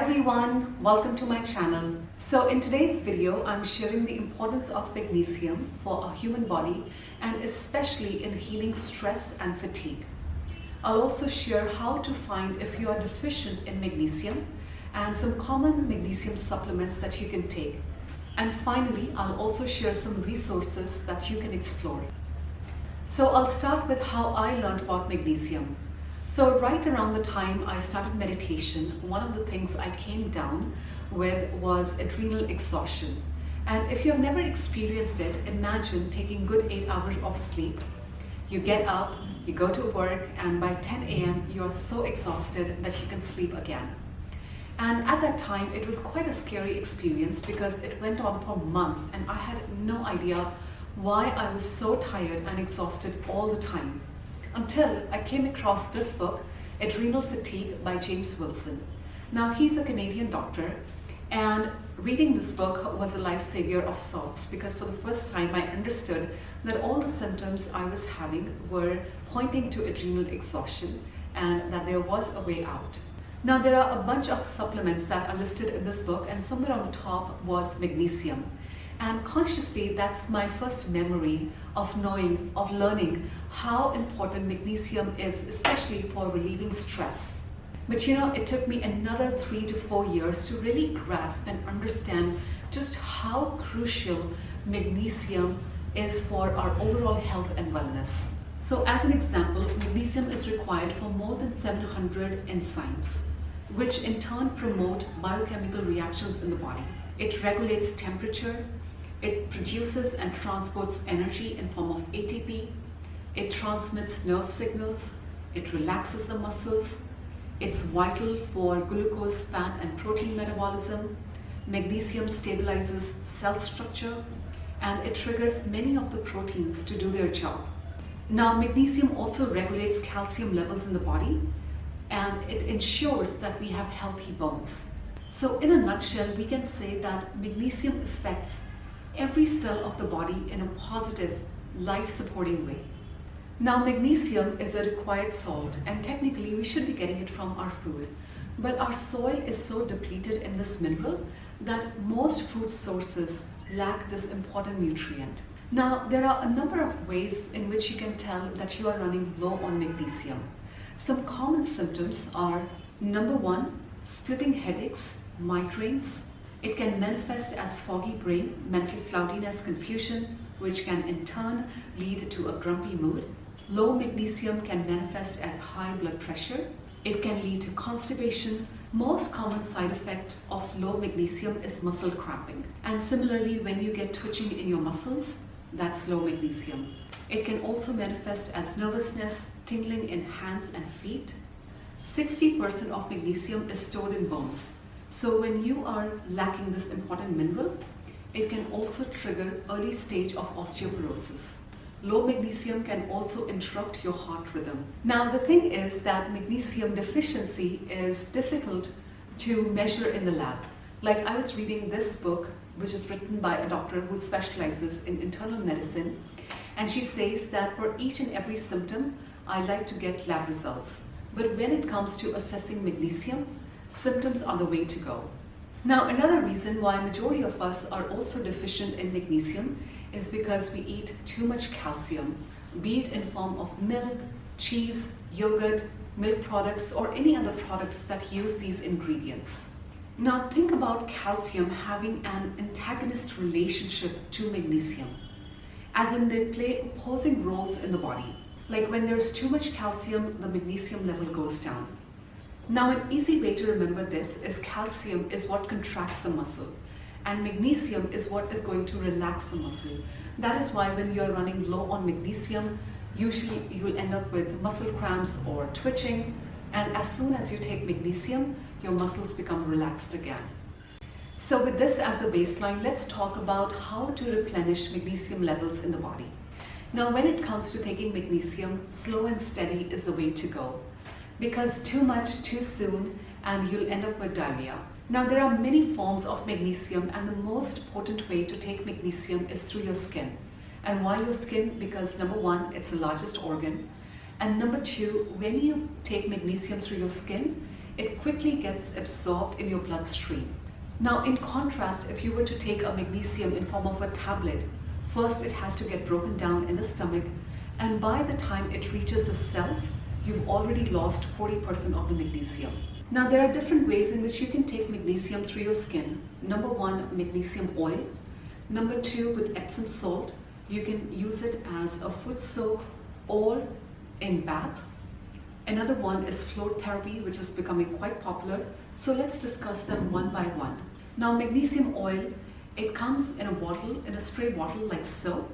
everyone, welcome to my channel. So in today's video, I'm sharing the importance of magnesium for our human body and especially in healing stress and fatigue. I'll also share how to find if you are deficient in magnesium and some common magnesium supplements that you can take. And finally, I'll also share some resources that you can explore. So I'll start with how I learned about magnesium. So right around the time I started meditation, one of the things I came down with was adrenal exhaustion. And if you have never experienced it, imagine taking good 8 hours of sleep. You get up, you go to work, and by 10 a.m. you are so exhausted that you can sleep again. And at that time, it was quite a scary experience because it went on for months and I had no idea why I was so tired and exhausted all the time. Until I came across this book, Adrenal Fatigue by James Wilson. Now he's a Canadian doctor, and reading this book was a lifesaver of sorts because for the first time I understood that all the symptoms I was having were pointing to adrenal exhaustion and that there was a way out. Now there are a bunch of supplements that are listed in this book, and somewhere on the top was magnesium. And consciously, that's my first memory of learning how important magnesium is, especially for relieving stress. But it took me another 3 to 4 years to really grasp and understand just how crucial magnesium is for our overall health and wellness. So as an example, magnesium is required for more than 700 enzymes, which in turn promote biochemical reactions in the body. It regulates temperature. It produces and transports energy in form of ATP. It transmits nerve signals. It relaxes the muscles. It's vital for glucose, fat, and protein metabolism. Magnesium stabilizes cell structure, and it triggers many of the proteins to do their job. Now, magnesium also regulates calcium levels in the body, and it ensures that we have healthy bones. So in a nutshell, we can say that magnesium affects every cell of the body in a positive, life-supporting way. Now, magnesium is a required salt, and technically we should be getting it from our food. But our soil is so depleted in this mineral that most food sources lack this important nutrient. Now, there are a number of ways in which you can tell that you are running low on magnesium. Some common symptoms are, number one, splitting headaches, migraines. It can manifest as foggy brain, mental cloudiness, confusion, which can in turn lead to a grumpy mood. Low magnesium can manifest as high blood pressure. It can lead to constipation. Most common side effect of low magnesium is muscle cramping. And similarly, when you get twitching in your muscles, that's low magnesium. It can also manifest as nervousness, tingling in hands and feet. 60% of magnesium is stored in bones. So when you are lacking this important mineral, it can also trigger early stage of osteoporosis. Low magnesium can also interrupt your heart rhythm. Now the thing is that magnesium deficiency is difficult to measure in the lab. Like I was reading this book, which is written by a doctor who specializes in internal medicine, and she says that for each and every symptom, I like to get lab results. But when it comes to assessing magnesium, symptoms are the way to go. Now, another reason why majority of us are also deficient in magnesium is because we eat too much calcium, be it in form of milk, cheese, yogurt, milk products, or any other products that use these ingredients. Now, think about calcium having an antagonist relationship to magnesium, as in they play opposing roles in the body. Like when there's too much calcium, the magnesium level goes down. Now, an easy way to remember this is calcium is what contracts the muscle, and magnesium is what is going to relax the muscle. That is why when you're running low on magnesium, usually you'll end up with muscle cramps or twitching, and as soon as you take magnesium, your muscles become relaxed again. So with this as a baseline, let's talk about how to replenish magnesium levels in the body. Now, when it comes to taking magnesium, slow and steady is the way to go, because too much too soon and you'll end up with diarrhea. Now, there are many forms of magnesium, and the most potent way to take magnesium is through your skin. And why your skin? Because number one, it's the largest organ, and number two, when you take magnesium through your skin, it quickly gets absorbed in your bloodstream. Now, in contrast, if you were to take a magnesium in form of a tablet, first it has to get broken down in the stomach, and by the time it reaches the cells, you've already lost 40% of the magnesium. Now, there are different ways in which you can take magnesium through your skin. Number one, magnesium oil. Number two, with Epsom salt, you can use it as a foot soak or in bath. Another one is float therapy, which is becoming quite popular. So let's discuss them one by one. Now, magnesium oil, it comes in a bottle, in a spray bottle like so.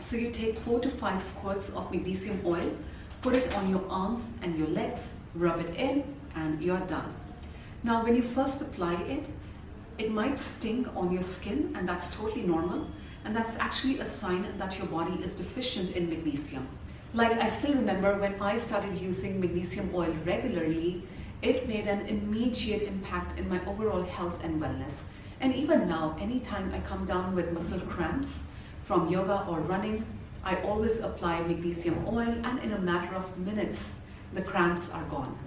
So you take 4 to 5 squirts of magnesium oil, put it on your arms and your legs, rub it in, and you're done. Now, when you first apply it, it might sting on your skin, and that's totally normal. And that's actually a sign that your body is deficient in magnesium. Like, I still remember when I started using magnesium oil regularly, it made an immediate impact in my overall health and wellness. And even now, anytime I come down with muscle cramps from yoga or running, I always apply magnesium oil, and in a matter of minutes, the cramps are gone.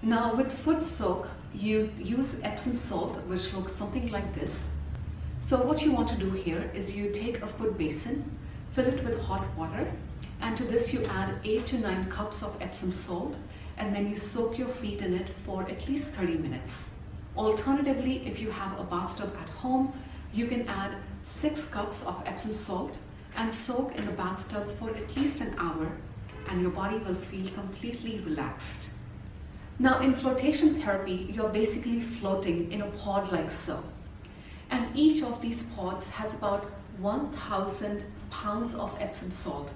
Now, with foot soak, you use Epsom salt, which looks something like this. So what you want to do here is you take a foot basin, fill it with hot water, and to this you add 8 to 9 cups of Epsom salt, and then you soak your feet in it for at least 30 minutes. Alternatively, if you have a bathtub at home, you can add 6 cups of Epsom salt and soak in the bathtub for at least an hour, and your body will feel completely relaxed. Now, in flotation therapy, you're basically floating in a pod like so. And each of these pods has about 1,000 pounds of Epsom salt.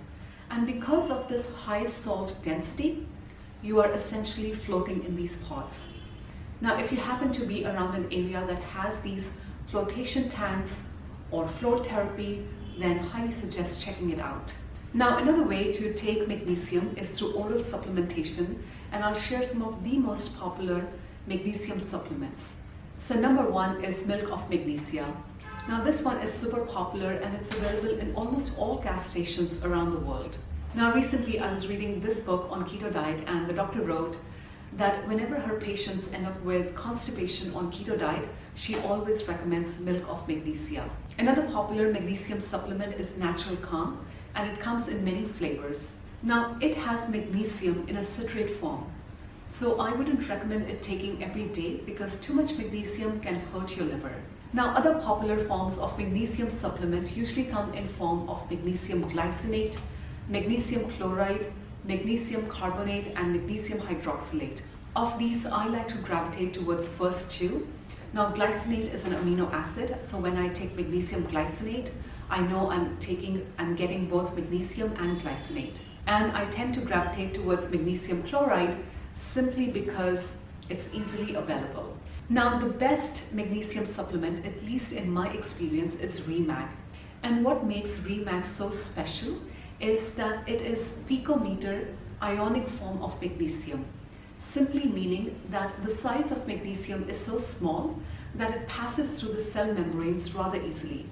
And because of this high salt density, you are essentially floating in these pods. Now, if you happen to be around an area that has these flotation tanks or float therapy, then highly suggest checking it out. Now, another way to take magnesium is through oral supplementation, and I'll share some of the most popular magnesium supplements. So number one is milk of magnesia. Now, this one is super popular and it's available in almost all gas stations around the world. Now, recently I was reading this book on keto diet, and the doctor wrote that whenever her patients end up with constipation on keto diet, she always recommends milk of magnesia. Another popular magnesium supplement is Natural Calm, and it comes in many flavors. Now, it has magnesium in a citrate form, so I wouldn't recommend it taking every day because too much magnesium can hurt your liver. Now, other popular forms of magnesium supplement usually come in form of magnesium glycinate, magnesium chloride, magnesium carbonate, and magnesium hydroxylate. Of these, I like to gravitate towards first two. Now, glycinate is an amino acid, so when I take magnesium glycinate, I know I'm getting both magnesium and glycinate. And I tend to gravitate towards magnesium chloride simply because it's easily available. Now, the best magnesium supplement, at least in my experience, is ReMag. And what makes ReMag so special is that it is picometer ionic form of magnesium, simply meaning that the size of magnesium is so small that it passes through the cell membranes rather easily.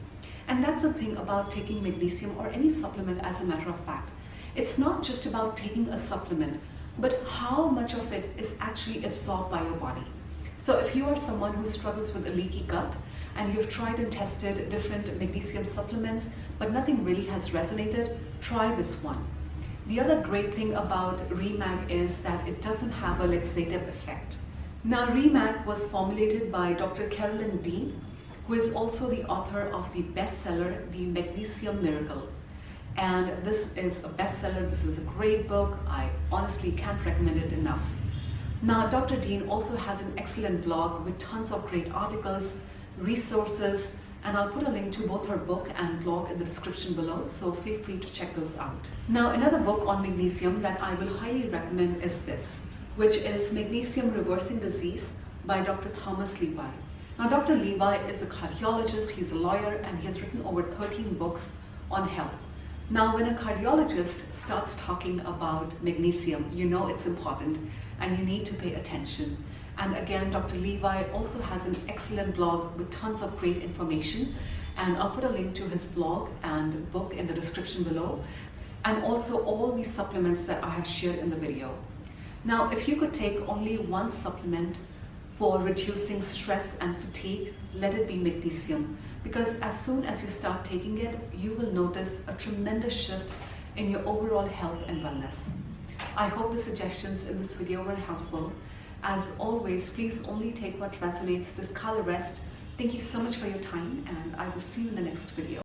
And that's the thing about taking magnesium or any supplement, as a matter of fact. It's not just about taking a supplement, but how much of it is actually absorbed by your body. So if you are someone who struggles with a leaky gut and you've tried and tested different magnesium supplements, but nothing really has resonated, try this one. The other great thing about ReMag is that it doesn't have a laxative effect. Now, ReMag was formulated by Dr. Carolyn Dean, who is also the author of the bestseller, The Magnesium Miracle. And this is a bestseller. This is a great book. I honestly can't recommend it enough. Now, Dr. Dean also has an excellent blog with tons of great articles, resources, and I'll put a link to both her book and blog in the description below, so feel free to check those out. Now, another book on magnesium that I will highly recommend is this, which is Magnesium Reversing Disease by Dr. Thomas Levi. Now, Dr. Levi is a cardiologist, he's a lawyer, and he has written over 13 books on health. Now, when a cardiologist starts talking about magnesium, you know it's important and you need to pay attention. And again, Dr. Levi also has an excellent blog with tons of great information, and I'll put a link to his blog and book in the description below, and also all these supplements that I have shared in the video. Now, if you could take only one supplement for reducing stress and fatigue, let it be magnesium. Because as soon as you start taking it, you will notice a tremendous shift in your overall health and wellness. I hope the suggestions in this video were helpful. As always, please only take what resonates, discard the rest. Thank you so much for your time, and I will see you in the next video.